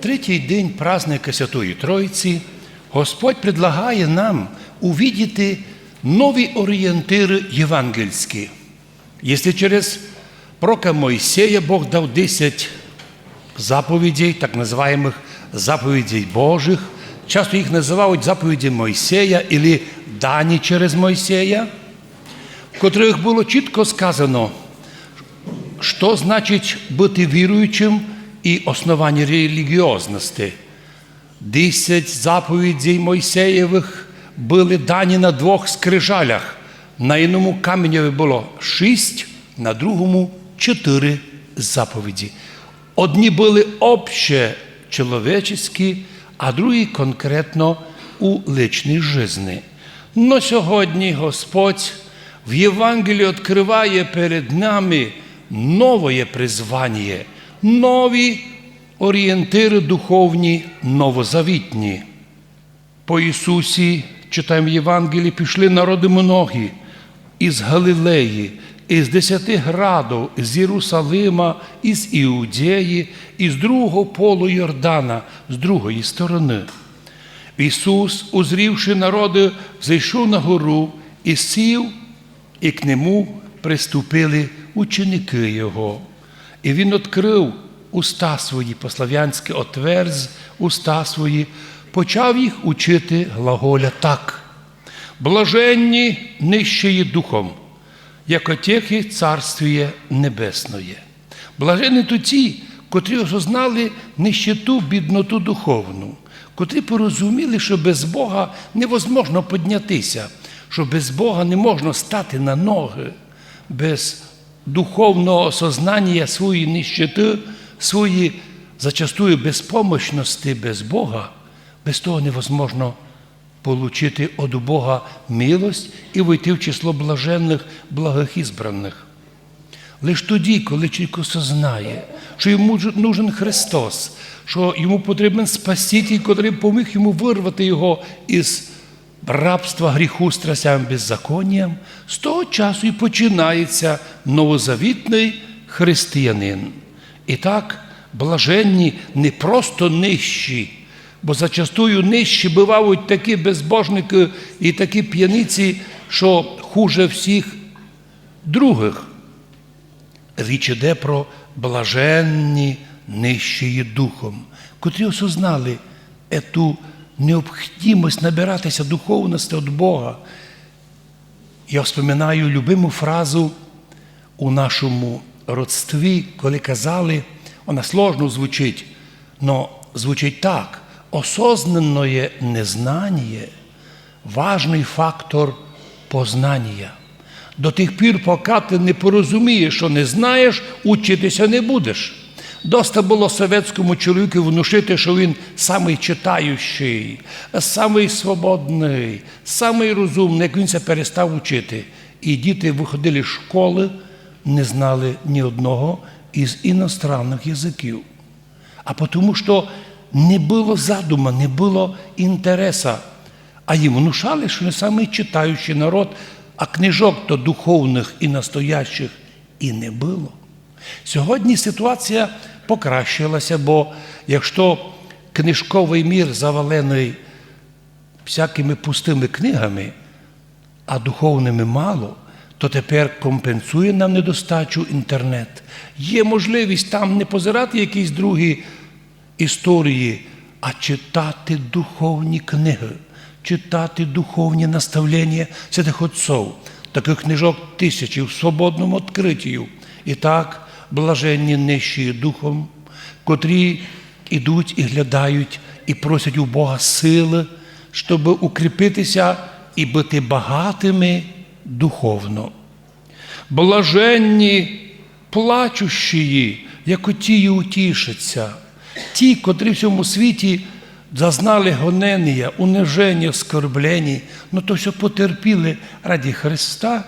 третій день праздника Святої Троїці Господь предлагає нам увидіти нові орієнтири євангельські. Якщо через пророка Мойсея Бог дав 10 заповідей, так називаємих заповідей Божих, часто їх називають заповіді Мойсея або дані через Мойсея, в котрих було чітко сказано, що значить бути віруючим і основання релігіозності. 10 заповідей Мойсеєвих були дані на 2 скрижалях. На одному каменеві було 6, на другому 4 заповіді. Одні були общечеловеческие, а другі конкретно у личній житті. Но сьогодні Господь в Євангелії відкриває перед нами нове призвання, нові орієнтири духовні, новозавітні. По Ісусі, читаємо в Євангелії, пішли народи многі із Галилеї, із 10 градів, з Єрусалима, із Іудеї, із другого полу Йордана, з другої сторони. Ісус, узрівши народи, зайшов на гору і сів, і к нему приступили ученики Його. І Він відкрив уста свої, по-слав'янськи отверз уста свої, почав їх учити глаголя так. Блаженні нищії духом, як отехи Царствіє Небесноє. Блаженні то ті, котрі осознали нищету, бідноту духовну, котрі порозуміли, що без Бога невозможно піднятися, що без Бога не можна стати на ноги, без духовного осознання своєї нищети, своєї зачастую безпомощності без Бога, без того невозможно получити від Бога милость і войти в число блаженних, благих ізбраних. Лише тоді, коли чоловік осознає, що йому нужен Христос, що йому потрібен Спаситель, який поміг йому вирвати його із рабства, гріху, страстям, беззаконням, з того часу і починається новозавітний християнин. І так, блаженні не просто нижчі, бо зачастую нижчі бувають такі безбожники і такі п'яниці, що хуже всіх других. Річ іде про блаженні нищі духом, котрі осознали ету необхідність набиратися духовності від Бога. Я вспоминаю любиму фразу у нашому родстві, коли казали, вона сложно звучить, но звучить так: осознанное незнание – важний фактор познання. До тих пір, поки ти не порозумієш, що не знаєш, учитися не будеш. Доста було совєтському чоловіку внушити, що він самий читаючий, самий свободний, самий розумний, як він це перестав учити. І діти виходили з школи, не знали ні одного із іностранних язиків. А тому, що не було задума, не було інтересу. А їм внушали, що не самий читаючий народ, а книжок то духовних і настоящих і не було. Сьогодні ситуація покращилася, бо якщо книжковий мір завалений всякими пустими книгами, а духовними мало, то тепер компенсує нам недостачу інтернет. Є можливість там не позирати якісь другі історії, а читати духовні книги, читати духовні наставлення святих отців. Таких книжок тисячі в свободному відкритті. І так, блаженні нищі духом, котрі ідуть і глядають, і просять у Бога сили, щоб укріпитися і бути багатими духовно. Блаженні плачущі, як оті утішаться, ті, котрі в цьому світі зазнали гонення, униження, оскорблення, но то все потерпіли раді Христа,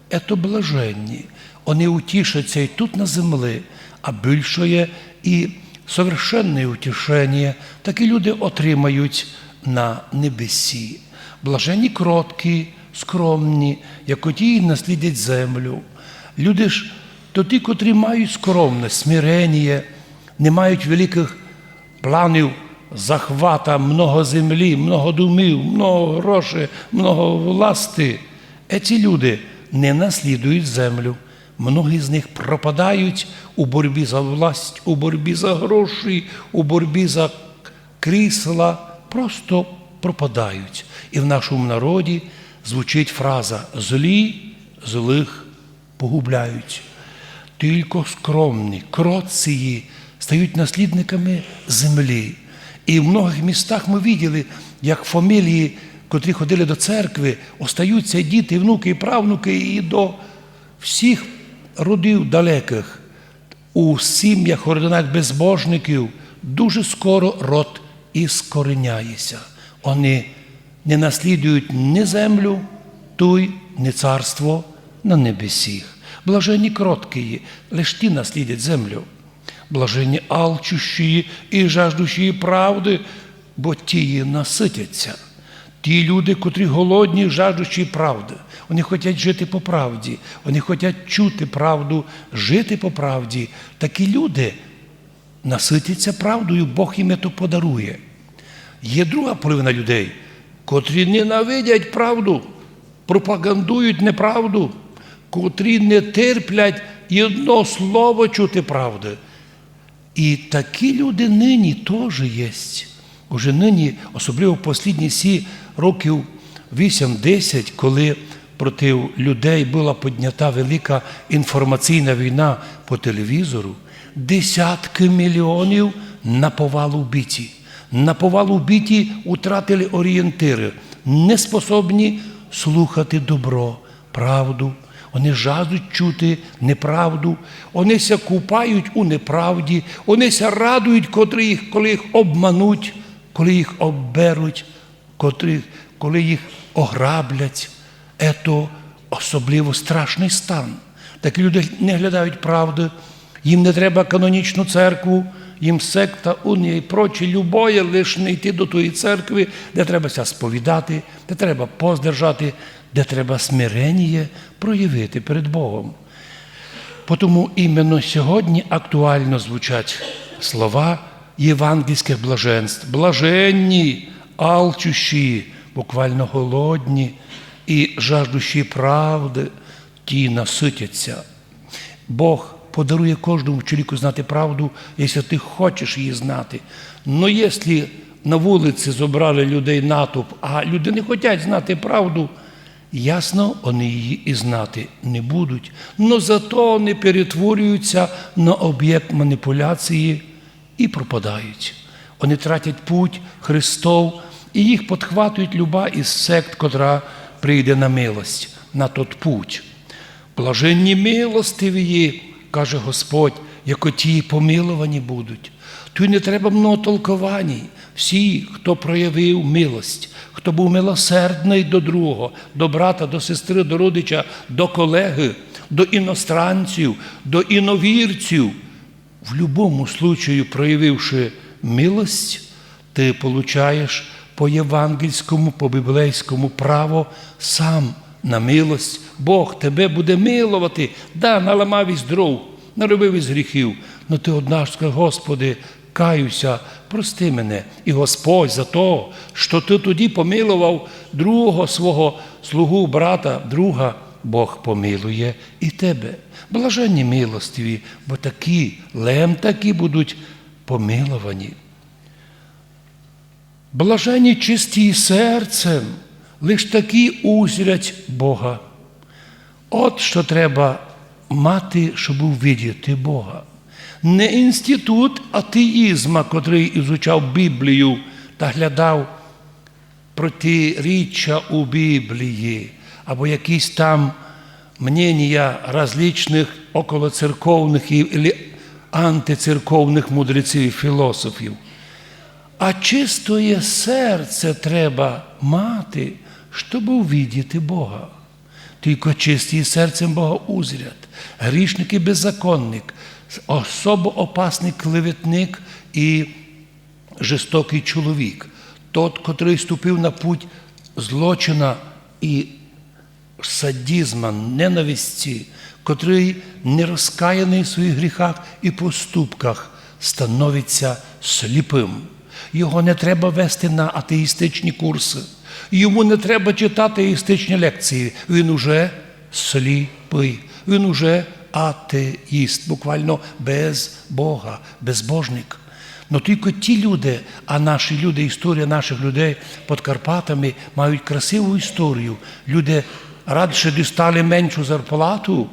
це блаженні. Вони утішаться і тут на землі, а більше і совершенне утішення такі люди отримають на небесі. Блаженні кроткі, скромні, як оті наслідять землю. Люди ж то ті, котрі мають скромне, смирення, не мають великих планів захвата много землі, много домів, много грошей, много власти. Ці люди не наслідують землю. Многі з них пропадають у боротьбі за власть, у боротьбі за гроші, у боротьбі за крісла, просто пропадають. І в нашому народі звучить фраза «злі злих погубляють». Тільки скромні, кротці стають наслідниками землі. І в многих містах ми бачили, як фамілії, котрі ходили до церкви, остаються діти, внуки і правнуки, і до всіх родів далеких. У сім'ях, родинах безбожників дуже скоро род іскореняється. Вони не наслідують ні землю, туй, ні царство на небесіх. Блаженні кроткі, лиш ті наслідять землю. Блаженні алчущі і жаждущі правди, бо ті наситяться. Ті люди, котрі голодні, жаждущі правди. Вони хочуть жити по правді, вони хочуть чути правду, жити по правді. Такі люди наситяться правдою, Бог їм це подарує. Є друга половина людей, котрі ненавидять правду, пропагандують неправду, котрі не терплять і одно слово чути правди. І такі люди нині теж є. Уже нині, особливо в останні років 8-10, коли проти людей була піднята велика інформаційна війна по телевізору, десятки мільйонів наповал убиті. Наповал убиті втратили орієнтири, не способні слухати добро, правду. Вони жаждуть чути неправду, вони ся купають у неправді, вони ся радують, коли їх обмануть, коли їх обберуть, коли їх ограблять. Це особливо страшний стан. Такі люди не глядають правди, їм не треба канонічну церкву, їм секта, унія і прочі, любое, лише не йти до тої церкви, де треба ся сповідати, де треба пост держати, де треба смирення проявити перед Богом. Тому іменно сьогодні актуально звучать слова євангельських блаженств. Блаженні, алчущі, буквально голодні і жаждущі правди, ті наситяться. Бог подарує кожному чоловіку знати правду, якщо ти хочеш її знати. Но якщо на вулиці зібрали людей натовп, а люди не хочуть знати правду, ясно, вони її і знати не будуть. Но зато вони перетворюються на об'єкт маніпуляції і пропадають. Вони тратять путь Христов, і їх підхватують люба із сект, котра прийде на милость, на тот путь. Блаженні милостиві, каже Господь, як ті помиловані будуть. Тут не треба много толкувань. Всі, хто проявив милость, хто був милосердний до другого, до брата, до сестри, до родича, до колеги, до іностранців, до іновірців, в будь-якому случаю, проявивши милость, ти получаєш по євангельському, по біблейському право сам на милость. Бог тебе буде милувати. Да, наламав із дров, наробив із гріхів, но ти однажды скажеш: Господи, каюся, прости мене. І Господь за те, що ти тоді помилував другого свого слугу, брата, друга, Бог помилує і тебе. Блаженні милостиві, бо такі будуть помиловані. Блаженні чисті серцем, лиш такі узрять Бога. От що треба мати, щоб увидіти Бога. Не інститут атеїзма, котрий ізучав Біблію та глядав протиріччя у Біблії, або якісь там мнення различних околоцерковних і антицерковних мудреців і філософів. А чистое серце треба мати, щоб увидіти Бога. Тільки чисті серцем Бога узрять. Грішник і беззаконник, особо опасний клеветник і жорстокий чоловік. Тот, котрий ступив на путь злочина і садизма, ненависті, котрий не розкаяний в своїх гріхах і поступках, становиться сліпим. Його не треба вести на атеїстичні курси. Йому не треба читати атеїстичні лекції. Він уже сліпий. Він уже атеїст, буквально без Бога, безбожник. Но тільки ті люди, а наші люди, історія наших людей під Карпатами мають красиву історію. Люди радше дістали меншу зарплату,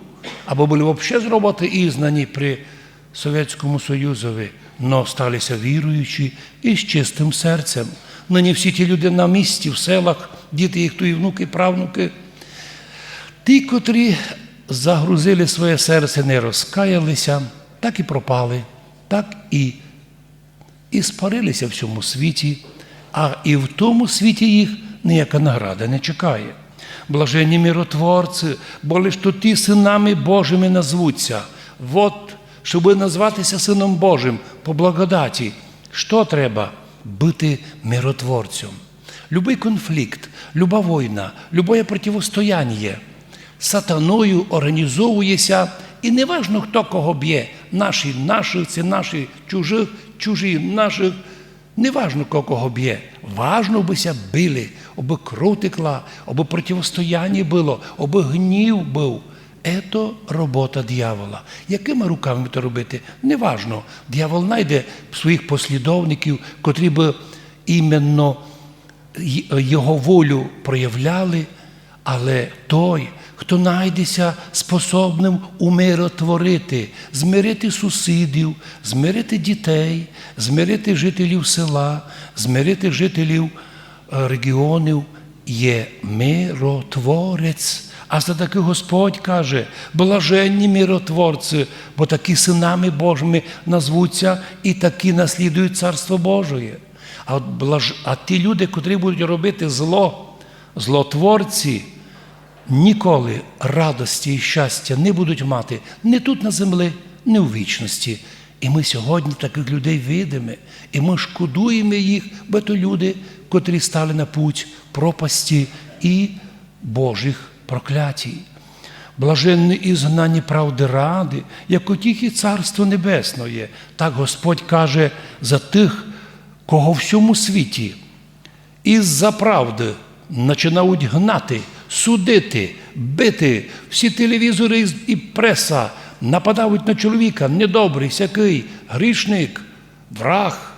або були взагалі з роботи ізнані при Совєтському Союзові, но сталися віруючі і з чистим серцем. Нині всі ті люди на місці, в селах, діти їх, і внуки, і правнуки. Ті, котрі загрузили своє серце, не розкаялися, так і пропали, так і спарилися в цьому світі, а і в тому світі їх ніяка награда не чекає. Блаженні миротворці, бо лиш то ті синами Божими назвуться. Вот, щоб назватися Сином Божим по благодаті, що треба? Бути миротворцем. Любий конфлікт, люба війна, любое противостояння сатаною організовується, і не важно, хто кого б'є, наші, це наші, чужі, наших, не важно, кого б'є. Важно, аби били, аби кров текла, аби противостояння було, аби гнів був. Це робота дьявола. Якими руками це робити? Неважно. Дьявол знайде своїх послідовників, котрі б іменно його волю проявляли, але той, хто знайдеться способним умиротворити, змирити сусідів, змирити дітей, змирити жителів села, змирити жителів регіонів, є миротворець. А за таки Господь каже, блаженні миротворці, бо такі синами Божими назвуться і такі наслідують Царство Божє. А ті люди, котрі будуть робити зло, злотворці, ніколи радості і щастя не будуть мати ні тут на землі, ні у вічності. І ми сьогодні таких людей видимо, і ми шкодуємо їх, бо то люди, котрі стали на путь пропасті і Божих проклятій. Блаженні і згнані правди ради, як утіхи Царство Небесне. Так Господь каже за тих, кого в всьому світі із-за правди починають гнати, судити, бити, всі телевізори і преса нападають на чоловіка, недобрий, всякий, грішник, враг.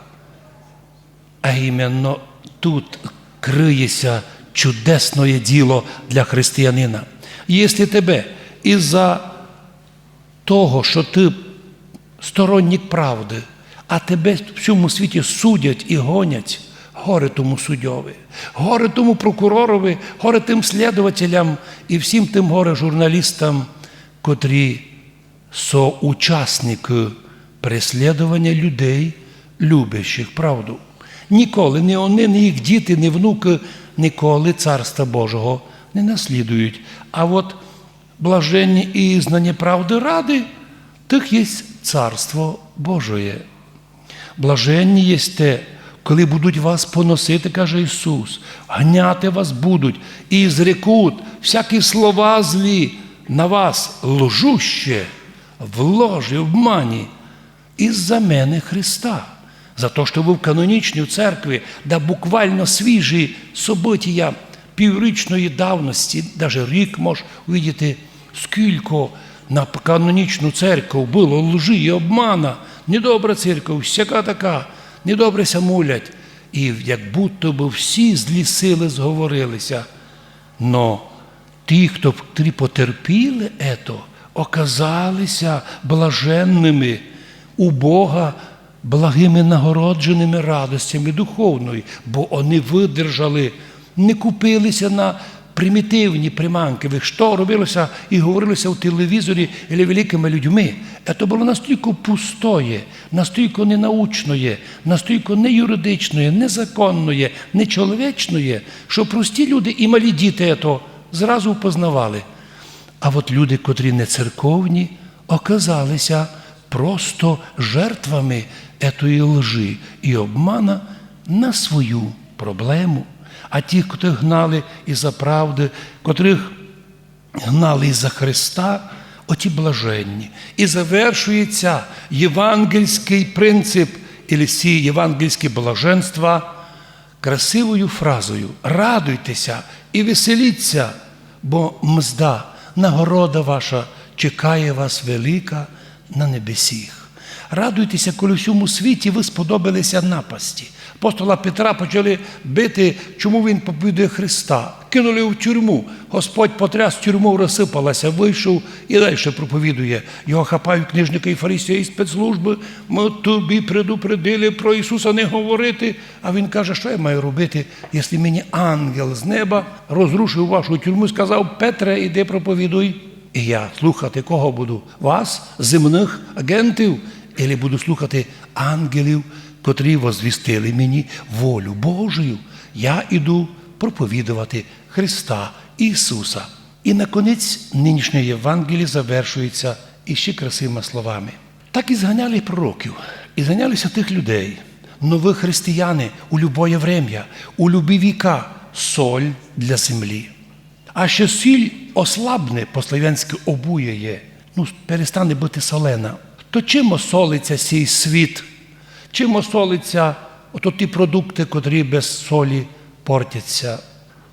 А іменно тут криється чудесне діло для християнина. Якщо тебе із-за того, що ти сторонник правди, а тебе в всьому світі судять і гонять, горе тому суддьові, горе тому прокуророві, горе тим слідувателям і всім тим горе журналістам, котрі соучасники переслідування людей, любящих правду. Ніколи ні вони, ні їх діти, ні внуки ніколи Царства Божого не наслідують. А от блаженні і знані правди ради, тих є Царство Божє. Блаженні є те, коли будуть вас поносити, каже Ісус, гняти вас будуть і зрекуть всякі слова злі на вас лжуще, в ложі, обмані, із-за мене Христа. За те, що ви в канонічній церкві, де буквально свіжі события піврічної давності, навіть рік можеш видіти, скільки на канонічну церкву було лжи і обмана. Недобра церква, всяка така, недобре ся молять. І як будто би всі злі сили зговорилися. Но ті, хто потерпіли ето, оказалися блаженними у Бога, благими нагородженими радостями духовною, бо вони видержали, не купилися на примітивні приманки, що робилося і говорилося в телевізорі і великими людьми. Це було настільки пустоє, настільки ненаучне, настільки не юридичне, незаконне, нечоловічне, що прості люди і малі діти це зразу впознавали. А от люди, котрі не церковні, оказалися просто жертвами етої лжи і обмана на свою проблему. А ті, котрих гнали із-за правди, котрих гнали із-за Христа, оті блаженні. І завершується євангельський принцип, і ці євангельські блаженства красивою фразою: радуйтеся і веселіться, бо мзда, нагорода ваша чекає вас велика на небесіх. Радуйтеся, коли в всьому світі ви сподобалися напасті. Апостола Петра почали бити, чому він проповідує Христа. Кинули в тюрму. Господь потряс тюрму, розсипалася, вийшов і далі проповідує. Його хапають книжники і фарисеї і спецслужби. Ми тобі предупредили про Ісуса не говорити. А він каже, що я маю робити, якщо мені ангел з неба розрушив вашу тюрму і сказав: Петре, іди проповідуй. І я слухати кого буду? Вас, земних агентів? Або буду слухати ангелів, котрі возвістили мені волю Божию? Я іду проповідувати Христа Ісуса. І наконець нинішнє Євангеліє завершується іще красивими словами. Так і зганяли пророків, і зганяли святих людей, нових християни у любое врем'я, у любі віка, соль для землі. А що сіль ослабне, по-слов'янськи обуяє, перестане бути солена, то чим осолиться цей світ? Чим осолиться ті продукти, котрі без солі портяться?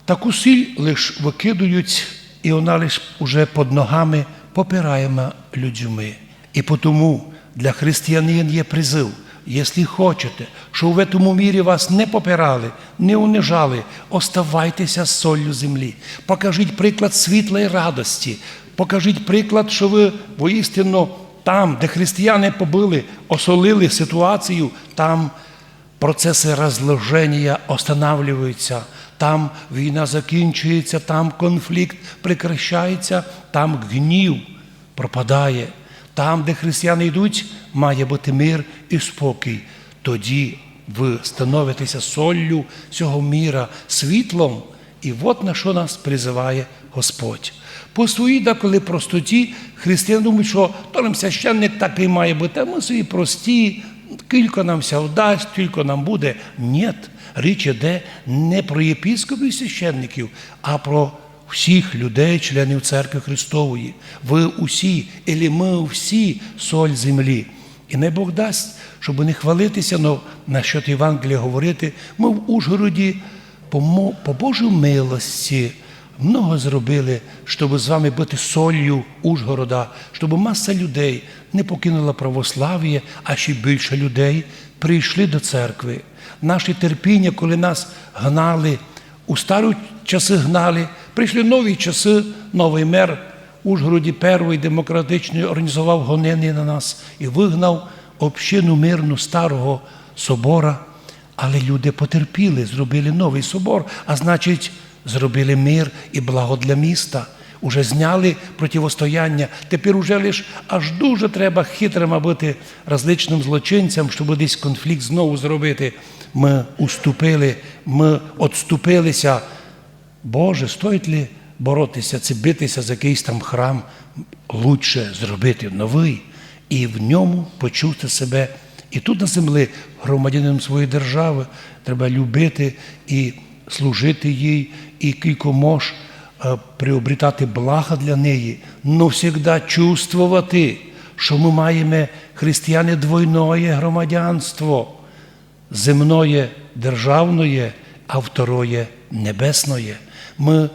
Таку сіль лиш викидують, і вона лиш уже під ногами попираємо людьми. І тому для християнин є призив: якщо хочете, щоб в цьому мірі вас не попирали, не унижали, оставайтеся з соллю землі. Покажіть приклад світлої радості. Покажіть приклад, що ви воістину там, де християни побили, осолили ситуацію, там процеси розложення останавливаються, там війна закінчується, там конфлікт прекращається, там гнів пропадає. Там, де християни йдуть, має бути мир і спокій. Тоді ви становитеся соллю цього міра, світлом. І от на що нас призиває Господь. По своїй деколи простоті християни думають, що то нам священник такий має бути, а ми свої прості, кілько нам ся вдасть, тільки нам буде. Ні, річ іде не про єпископів і священників, а про всіх людей, членів Церкви Христової. Ви усі, або ми всі соль землі. І не Бог дасть, щоб не хвалитися, але насчет Євангелія говорити, ми в Ужгороді по Божій милості много зробили, щоб з вами бути солью Ужгорода, щоб маса людей не покинула православ'я, а ще більше людей прийшли до церкви. Наші терпіння, коли нас гнали, у старі часи гнали, прийшли нові часи, новий мер в Ужгороді перший демократичний організував гонення на нас і вигнав общину мирну старого собора. Але люди потерпіли, зробили новий собор, а значить, зробили мир і благо для міста. Уже зняли противостояння. Тепер уже лише аж дуже треба хитрим бути различним злочинцям, щоб десь конфлікт знову зробити. Ми уступили, ми відступилися. Боже, стоїть ли боротися, це битися за якийсь там храм? Лучше зробити новий і в ньому почути себе. І тут на землі громадянином своєї держави треба любити і служити їй, і кілько мож приобретати блага для неї, но завжди чувствувати, що ми маємо християни двойне громадянство, земне державне, а второе небесне. Ми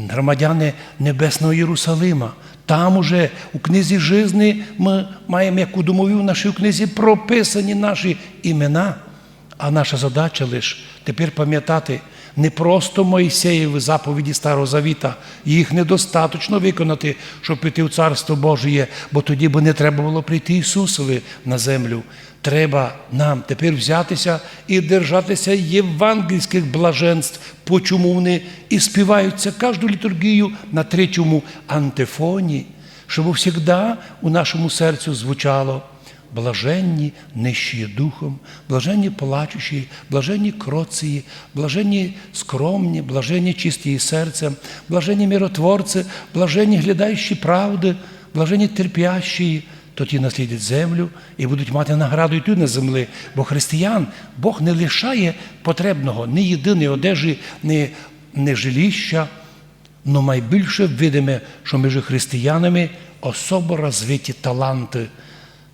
громадяни Небесного Єрусалима. Там уже у книзі житті ми маємо, як у домові в нашій книзі, прописані наші імена. А наша задача лише тепер пам'ятати не просто Мойсеєві заповіді Старого Завіта. Їх недостатньо виконати, щоб піти в Царство Божє, бо тоді б не треба було прийти Ісусові на землю. Треба нам тепер взятися і держатися євангельських блаженств, по чому вони і співаються кожну літургію на третьому антифоні, щоб завжди у нашому серцю звучало: блаженні нищі духом, блаженні плачущі, блаженні кроці, блаженні скромні, блаженні чисті серцем, блаженні миротворці, блаженні глядаючі правди, блаженні терпящі. Тоді наслідять землю і будуть мати награду і тут на землі. Бо християн Бог не лишає потребного ні єдиної одежі, ні жилища. но найбільше видиме, що між християнами особо розвиті таланти,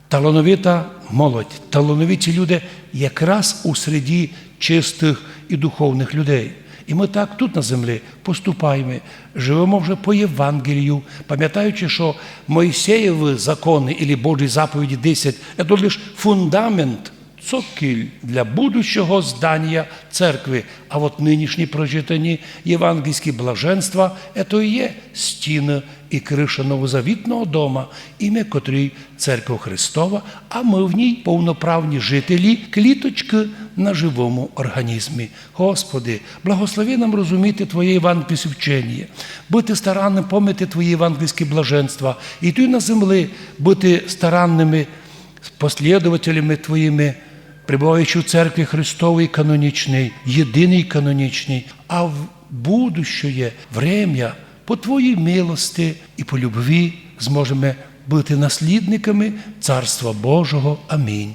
талановита молодь, талановиті люди якраз у середі чистих і духовних людей. І ми так тут на землі поступаємо, живемо вже по Євангелію, пам'ятаючи, що Мойсеєві закони або Божі заповіді 10 – це лише фундамент, цокіль для будущого здання церкви. А от нинішні прочитані євангельські блаженства – це і є стіни і криша новозавітного дома, ім'я котрій Церква Христова, а ми в ній повноправні жителі, кліточки на живому організмі. Господи, благослови нам розуміти Твоє євангельське вчення, бути старанним помити Твої євангельські блаженства, і тут на землі бути старанними послідователями Твоїми, прибуваючи в Церкві Христовій канонічній, єдиній канонічній, а в будущее время по Твоїй милості і по любві зможемо бути наслідниками Царства Божого. Амінь.